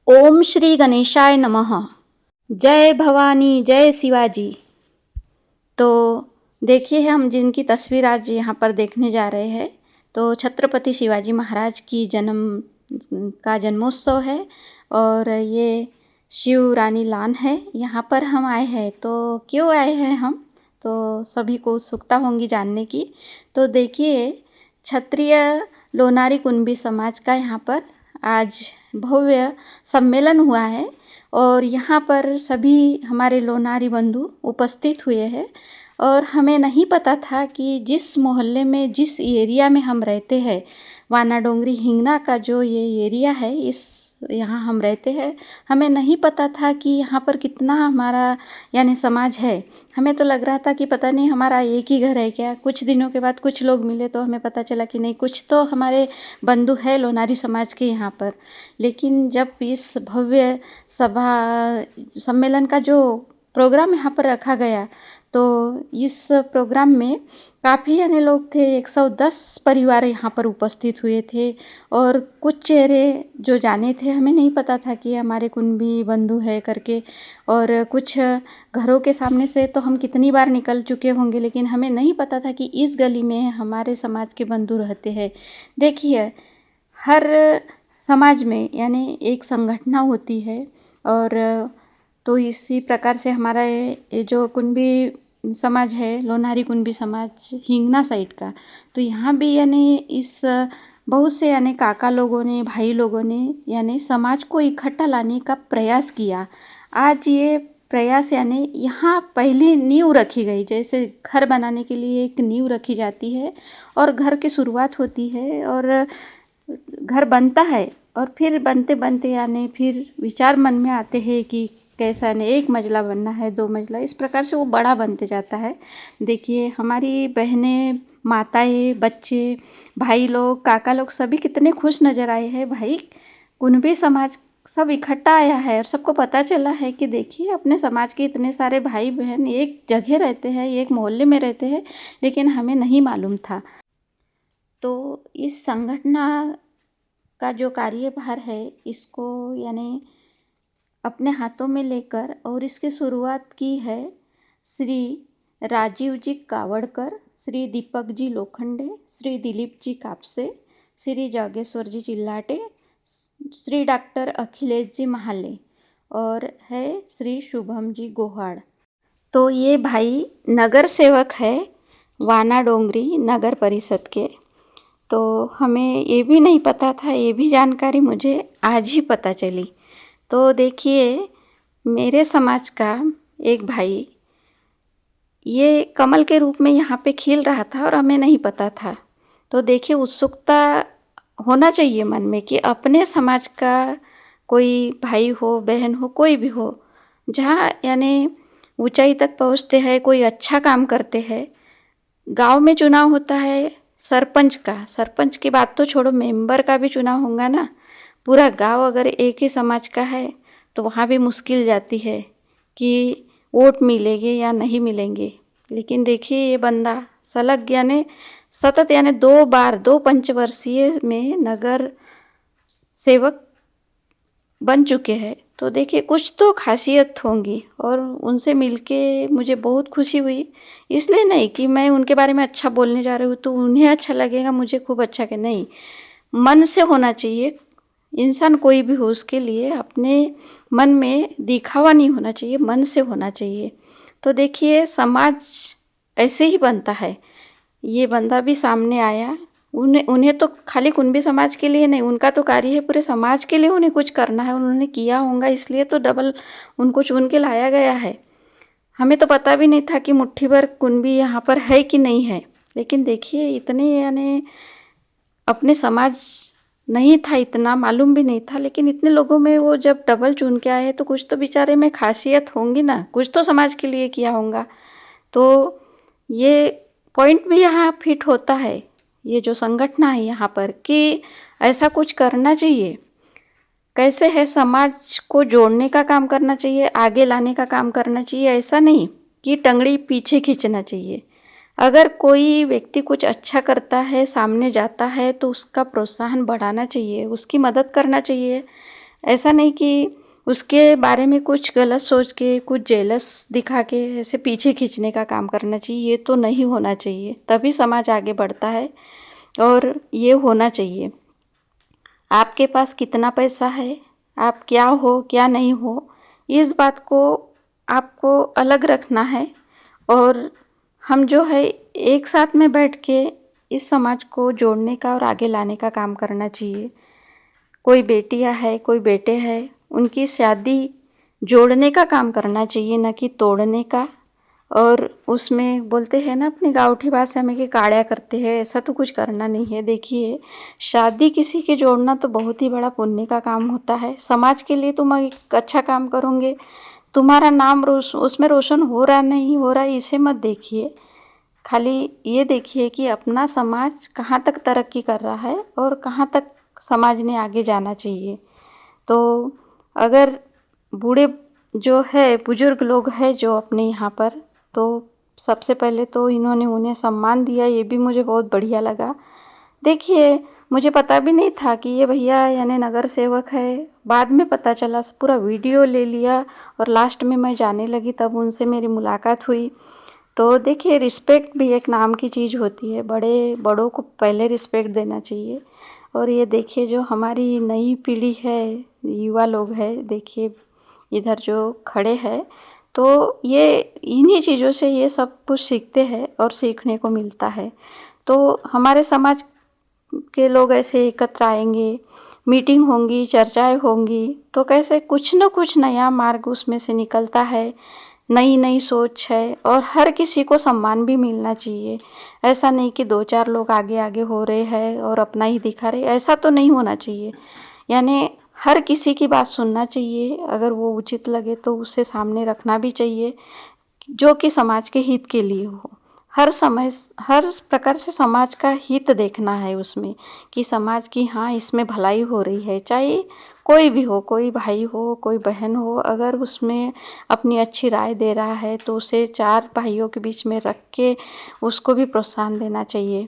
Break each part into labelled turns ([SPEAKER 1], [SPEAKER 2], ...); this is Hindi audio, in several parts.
[SPEAKER 1] ओम श्री गणेशाय नमः। जय भवानी जय शिवाजी। तो देखिए हम जिनकी तस्वीर आज यहाँ पर देखने जा रहे हैं तो छत्रपति शिवाजी महाराज की जन्मोत्सव है और ये शिव रानी लान है। यहाँ पर हम आए हैं तो क्यों आए हैं हम, तो सभी को उत्सुकता होंगी जानने की। तो देखिए क्षत्रिय लोनारी कुंभी समाज का यहाँ पर आज भव्य सम्मेलन हुआ है और यहाँ पर सभी हमारे लोनारी बंधु उपस्थित हुए हैं। और हमें नहीं पता था कि जिस मोहल्ले में जिस एरिया में हम रहते हैं, वाना डोंगरी हिंगना का जो ये एरिया है, इस यहाँ हम रहते हैं, हमें नहीं पता था कि यहाँ पर कितना हमारा यानी समाज है। हमें तो लग रहा था कि पता नहीं हमारा एक ही घर है क्या। कुछ दिनों के बाद कुछ लोग मिले तो हमें पता चला कि नहीं, कुछ तो हमारे बंधु है लोनारी समाज के यहाँ पर। लेकिन जब इस भव्य सभा सम्मेलन का जो प्रोग्राम यहाँ पर रखा गया तो इस प्रोग्राम में काफ़ी अन्य लोग थे। 110 परिवार यहाँ पर उपस्थित हुए थे और कुछ चेहरे जो जाने थे, हमें नहीं पता था कि हमारे कुंभी बंधु है करके। और कुछ घरों के सामने से तो हम कितनी बार निकल चुके होंगे, लेकिन हमें नहीं पता था कि इस गली में हमारे समाज के बंधु रहते हैं। देखिए हर समाज में यानी एक संगठना होती है और तो इसी प्रकार से हमारा ये जो कुंभी समाज है, लोनारी कुंभी समाज हिंगना साइड का, तो यहाँ भी यानी इस बहुत से यानी काका लोगों ने, भाई लोगों ने यानी समाज को इकट्ठा लाने का प्रयास किया। आज ये प्रयास यानी यहाँ पहले नींव रखी गई, जैसे घर बनाने के लिए एक नींव रखी जाती है और घर की शुरुआत होती है और घर बनता है और फिर बनते बनते यानी फिर विचार मन में आते हैं कि कैसा नहीं, 1 मंजिला बनना है, 2 मंजिला, इस प्रकार से वो बड़ा बनते जाता है। देखिए हमारी बहनें, माताएं, बच्चे, भाई लोग, काका लोग सभी कितने खुश नज़र आए हैं। भाई कुंभी समाज सब इकट्ठा आया है और सबको पता चला है कि देखिए अपने समाज के इतने सारे भाई बहन एक जगह रहते हैं, एक मोहल्ले में रहते हैं, लेकिन हमें नहीं मालूम था। तो इस संगठना का जो कार्यभार है इसको यानी अपने हाथों में लेकर और इसकी शुरुआत की है श्री राजीव जी कावड़कर, श्री दीपक जी लोखंडे, श्री दिलीप जी कापसे, श्री जागेश्वर जी चिल्लाटे, श्री डॉक्टर अखिलेश जी महाले और है श्री शुभम जी गोहाड़। तो ये भाई नगर सेवक है वाना डोंगरी नगर परिषद के। तो हमें ये भी नहीं पता था, ये भी जानकारी मुझे आज ही पता चली। तो देखिए मेरे समाज का एक भाई ये कमल के रूप में यहाँ पे खिल रहा था और हमें नहीं पता था। तो देखिए उत्सुकता होना चाहिए मन में कि अपने समाज का कोई भाई हो, बहन हो, कोई भी हो, जहाँ यानी ऊंचाई तक पहुँचते हैं, कोई अच्छा काम करते हैं। गांव में चुनाव होता है सरपंच का, सरपंच की बात तो छोड़ो, मेंबर का भी चुनाव होगा ना। पूरा गांव अगर एक ही समाज का है तो वहाँ भी मुश्किल जाती है कि वोट मिलेंगे या नहीं मिलेंगे। लेकिन देखिए ये बंदा सलग यानी सतत यानी 2 बार 2 पंचवर्षीय में नगर सेवक बन चुके हैं। तो देखिए कुछ तो खासियत होंगी और उनसे मिलके मुझे बहुत खुशी हुई। इसलिए नहीं कि मैं उनके बारे में अच्छा बोलने जा रही हूँ तो उन्हें अच्छा लगेगा, मुझे खूब अच्छा कि नहीं, मन से होना चाहिए। इंसान कोई भी हो उसके लिए अपने मन में दिखावा नहीं होना चाहिए, मन से होना चाहिए। तो देखिए समाज ऐसे ही बनता है। ये बंदा भी सामने आया, उन्हें तो खाली कुंभी समाज के लिए नहीं, उनका तो कार्य है पूरे समाज के लिए उन्हें कुछ करना है, उन्होंने किया होगा, इसलिए तो डबल उनको चुन के लाया गया है। हमें तो पता भी नहीं था कि मुट्ठी भर कुंभी यहाँ पर है कि नहीं है। लेकिन देखिए इतने यानी अपने समाज नहीं था, इतना मालूम भी नहीं था, लेकिन इतने लोगों में वो जब डबल चुन के आए तो कुछ तो बेचारे में खासियत होंगी ना, कुछ तो समाज के लिए किया होगा। तो ये पॉइंट भी यहाँ फिट होता है, ये जो संगठन है यहाँ पर, कि ऐसा कुछ करना चाहिए। कैसे है समाज को जोड़ने का काम करना चाहिए, आगे लाने का काम करना चाहिए। ऐसा नहीं कि टंगड़ी पीछे खींचना चाहिए। अगर कोई व्यक्ति कुछ अच्छा करता है, सामने जाता है, तो उसका प्रोत्साहन बढ़ाना चाहिए, उसकी मदद करना चाहिए। ऐसा नहीं कि उसके बारे में कुछ गलत सोच के, कुछ जेलस दिखा के ऐसे पीछे खींचने का काम करना चाहिए। ये तो नहीं होना चाहिए, तभी समाज आगे बढ़ता है और ये होना चाहिए। आपके पास कितना पैसा है, आप क्या हो क्या नहीं हो, इस बात को आपको अलग रखना है। और हम जो है एक साथ में बैठ के इस समाज को जोड़ने का और आगे लाने का काम करना चाहिए। कोई बेटियां है, कोई बेटे हैं, उनकी शादी जोड़ने का काम करना चाहिए, न कि तोड़ने का। और उसमें बोलते हैं ना अपनी गाँवठी भाषा में कि काड़िया करते हैं, ऐसा तो कुछ करना नहीं है। देखिए, शादी किसी के जोड़ना तो बहुत ही बड़ा पुण्य का काम होता है। समाज के लिए तुम एक अच्छा काम करोगे, तुम्हारा नाम उसमें रोशन हो रहा नहीं हो रहा, इसे मत देखिए। खाली ये देखिए कि अपना समाज कहाँ तक तरक्की कर रहा है और कहाँ तक समाज ने आगे जाना चाहिए। तो अगर बूढ़े जो है, बुजुर्ग लोग हैं जो अपने यहाँ पर, तो सबसे पहले तो इन्होंने उन्हें सम्मान दिया, ये भी मुझे बहुत बढ़िया लगा। देखिए, मुझे पता भी नहीं था कि ये भैया यानी नगर सेवक है। बाद में पता चला, पूरा वीडियो ले लिया और लास्ट में मैं जाने लगी, तब उनसे मेरी मुलाकात हुई। तो देखिए, रिस्पेक्ट भी एक नाम की चीज़ होती है। बड़ों को पहले रिस्पेक्ट देना चाहिए। और ये देखिए, जो हमारी नई पीढ़ी है, युवा लोग हैं, देखिए इधर जो खड़े हैं, तो ये इन्हीं चीज़ों से ये सब कुछ सीखते हैं और सीखने को मिलता है। तो हमारे समाज के लोग ऐसे एकत्र आएंगे, मीटिंग होंगी, चर्चाएं होंगी, तो कैसे कुछ न कुछ नया मार्ग उसमें से निकलता है। नई नई सोच है और हर किसी को सम्मान भी मिलना चाहिए। ऐसा नहीं कि दो चार लोग आगे आगे हो रहे हैं और अपना ही दिखा रहे, ऐसा तो नहीं होना चाहिए। यानी हर किसी की बात सुनना चाहिए, अगर वो उचित लगे तो उसे सामने रखना भी चाहिए, जो कि समाज के हित के लिए हो। हर प्रकार से समाज का हित देखना है उसमें, कि समाज की हाँ इसमें भलाई हो रही है। चाहे कोई भी हो, कोई भाई हो, कोई बहन हो, अगर उसमें अपनी अच्छी राय दे रहा है तो उसे चार भाइयों के बीच में रख के उसको भी प्रोत्साहन देना चाहिए।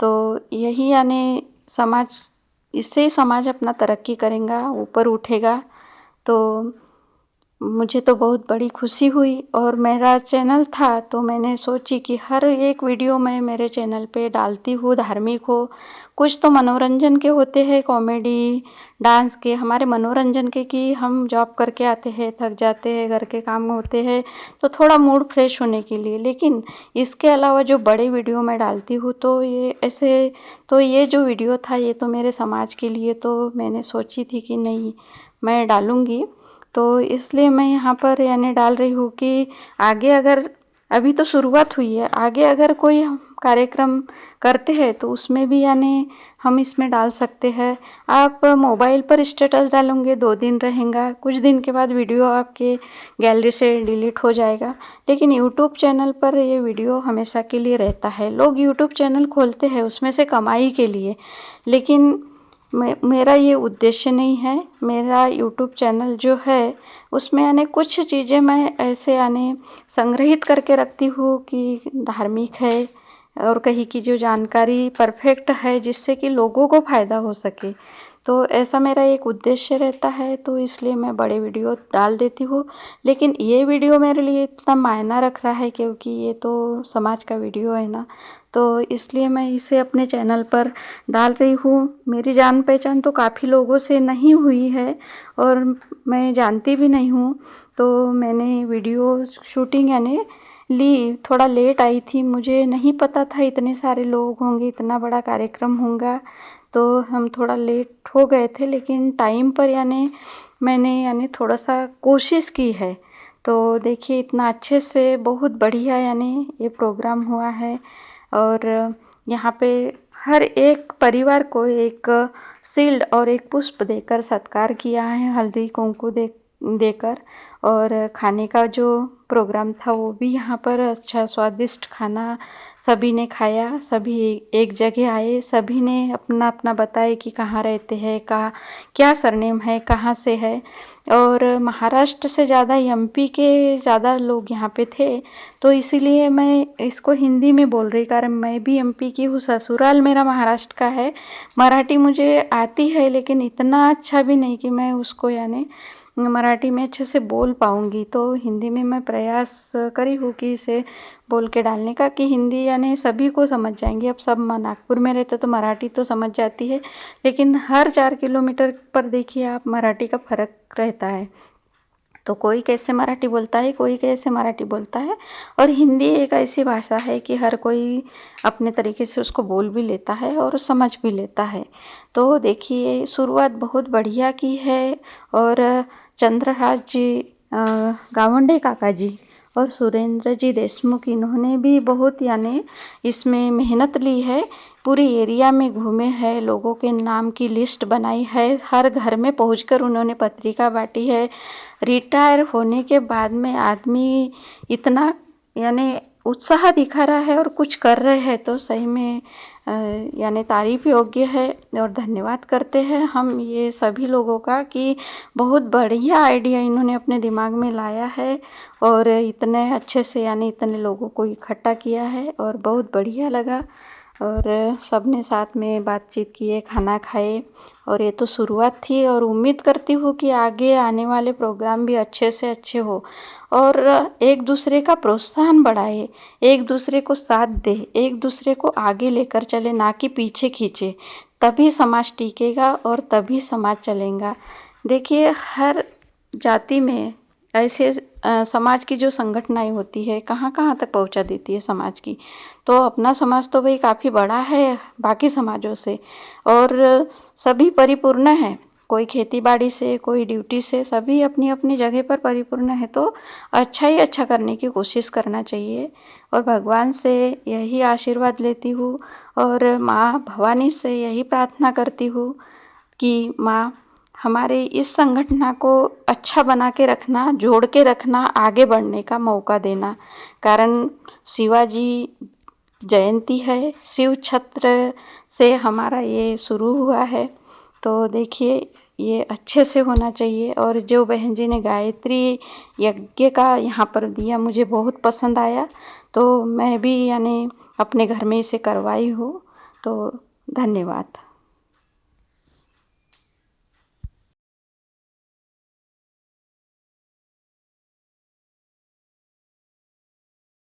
[SPEAKER 1] तो यही यानी समाज, इससे ही समाज अपना तरक्की करेगा, ऊपर उठेगा। तो मुझे तो बहुत बड़ी खुशी हुई। और मेरा चैनल था तो मैंने सोची कि हर एक वीडियो मैं मेरे चैनल पे डालती हूँ, धार्मिक हो, कुछ तो मनोरंजन के होते हैं, कॉमेडी, डांस के, हमारे मनोरंजन के, कि हम जॉब करके आते हैं, थक जाते हैं, घर के काम होते हैं, तो थोड़ा मूड फ्रेश होने के लिए। लेकिन इसके अलावा जो बड़े वीडियो मैं डालती हूँ, तो ये ऐसे, तो ये जो वीडियो था ये तो मेरे समाज के लिए, तो मैंने सोची थी कि नहीं मैं डालूँगी। तो इसलिए मैं यहाँ पर यानी डाल रही हूँ कि आगे अगर, अभी तो शुरुआत हुई है, आगे अगर कोई हम कार्यक्रम करते हैं तो उसमें भी यानी हम इसमें डाल सकते हैं। आप मोबाइल पर स्टेटस डालोगे, 2 दिन रहेगा, कुछ दिन के बाद वीडियो आपके गैलरी से डिलीट हो जाएगा। लेकिन यूट्यूब चैनल पर ये वीडियो हमेशा के लिए रहता है। लोग यूट्यूब चैनल खोलते हैं उसमें से कमाई के लिए, लेकिन मेरा ये उद्देश्य नहीं है। मेरा यूट्यूब चैनल जो है उसमें यानी कुछ चीज़ें मैं ऐसे यानी संग्रहित करके रखती हूँ कि धार्मिक है और कहीं की जो जानकारी परफेक्ट है, जिससे कि लोगों को फ़ायदा हो सके। तो ऐसा मेरा एक उद्देश्य रहता है, तो इसलिए मैं बड़े वीडियो डाल देती हूँ। लेकिन ये वीडियो मेरे लिए इतना मायना रख रहा है क्योंकि ये तो समाज का वीडियो है ना, तो इसलिए मैं इसे अपने चैनल पर डाल रही हूँ। मेरी जान पहचान तो काफ़ी लोगों से नहीं हुई है और मैं जानती भी नहीं हूँ। तो मैंने वीडियो शूटिंग यानी ली, थोड़ा लेट आई थी, मुझे नहीं पता था इतने सारे लोग होंगे, इतना बड़ा कार्यक्रम होगा, तो हम थोड़ा लेट हो गए थे। लेकिन टाइम पर यानी मैंने यानी थोड़ा सा कोशिश की है। तो देखिए, इतना अच्छे से बहुत बढ़िया यानी ये प्रोग्राम हुआ है। और यहाँ पे हर एक परिवार को एक शील्ड और एक पुष्प देकर सत्कार किया है, हल्दी कुंकू देकर। और खाने का जो प्रोग्राम था वो भी यहाँ पर अच्छा स्वादिष्ट खाना सभी ने खाया, सभी एक जगह आए, सभी ने अपना अपना बताए कि कहाँ रहते हैं, क्या सरनेम है, कहाँ से है। और महाराष्ट्र से ज़्यादा एमपी के ज़्यादा लोग यहाँ पे थे, तो इसीलिए मैं इसको हिंदी में बोल रही, कारण मैं भी एमपी की हूँ, ससुराल मेरा महाराष्ट्र का है। मराठी मुझे आती है लेकिन इतना अच्छा भी नहीं कि मैं उसको यानी मराठी में अच्छे से बोल पाऊँगी। तो हिंदी में मैं प्रयास करी हूँ कि इसे बोल के डालने का, कि हिंदी यानी सभी को समझ जाएंगी। अब सब नागपुर में रहते तो मराठी तो समझ जाती है, लेकिन हर 4 किलोमीटर पर देखिए आप मराठी का फ़र्क रहता है। तो कोई कैसे मराठी बोलता है, कोई कैसे मराठी बोलता है। और हिंदी एक ऐसी भाषा है कि हर कोई अपने तरीके से उसको बोल भी लेता है और समझ भी लेता है। तो देखिए शुरुआत बहुत बढ़िया की है। और चंद्रराज जी, गावंडे काका जी और सुरेंद्र जी देशमुख, इन्होंने भी बहुत यानी इसमें मेहनत ली है। पूरी एरिया में घूमे हैं, लोगों के नाम की लिस्ट बनाई है, हर घर में पहुंचकर उन्होंने पत्रिका बांटी है। रिटायर होने के बाद में आदमी इतना यानी उत्साह दिखा रहा है और कुछ कर रहे हैं, तो सही में यानी तारीफ़ योग्य है। और धन्यवाद करते हैं हम ये सभी लोगों का कि बहुत बढ़िया आइडिया इन्होंने अपने दिमाग में लाया है और इतने अच्छे से यानी इतने लोगों को इकट्ठा किया है और बहुत बढ़िया लगा। और सब ने साथ में बातचीत किए, खाना खाए। और ये तो शुरुआत थी और उम्मीद करती हूँ कि आगे आने वाले प्रोग्राम भी अच्छे से अच्छे हो और एक दूसरे का प्रोत्साहन बढ़ाए, एक दूसरे को साथ दे, एक दूसरे को आगे लेकर चले, ना कि पीछे खींचे। तभी समाज टिकेगा और तभी समाज चलेगा। देखिए हर जाति में ऐसे समाज की जो संगठनाएं होती है कहाँ कहाँ तक पहुंचा देती है समाज की। तो अपना समाज तो भाई काफ़ी बड़ा है बाकी समाजों से, और सभी परिपूर्ण है। कोई खेती बाड़ी से, कोई ड्यूटी से, सभी अपनी अपनी जगह पर परिपूर्ण है। तो अच्छा ही अच्छा करने की कोशिश करना चाहिए। और भगवान से यही आशीर्वाद लेती हूँ और माँ भवानी से यही प्रार्थना करती हूँ कि माँ हमारे इस संगठन को अच्छा बना के रखना, जोड़ के रखना, आगे बढ़ने का मौका देना। कारण शिवाजी जयंती है, शिव छत्र से हमारा ये शुरू हुआ है। तो देखिए ये अच्छे से होना चाहिए। और जो बहन जी ने गायत्री यज्ञ का यहाँ पर दिया मुझे बहुत पसंद आया, तो मैं भी यानी अपने घर में इसे करवाई हूँ। तो धन्यवाद।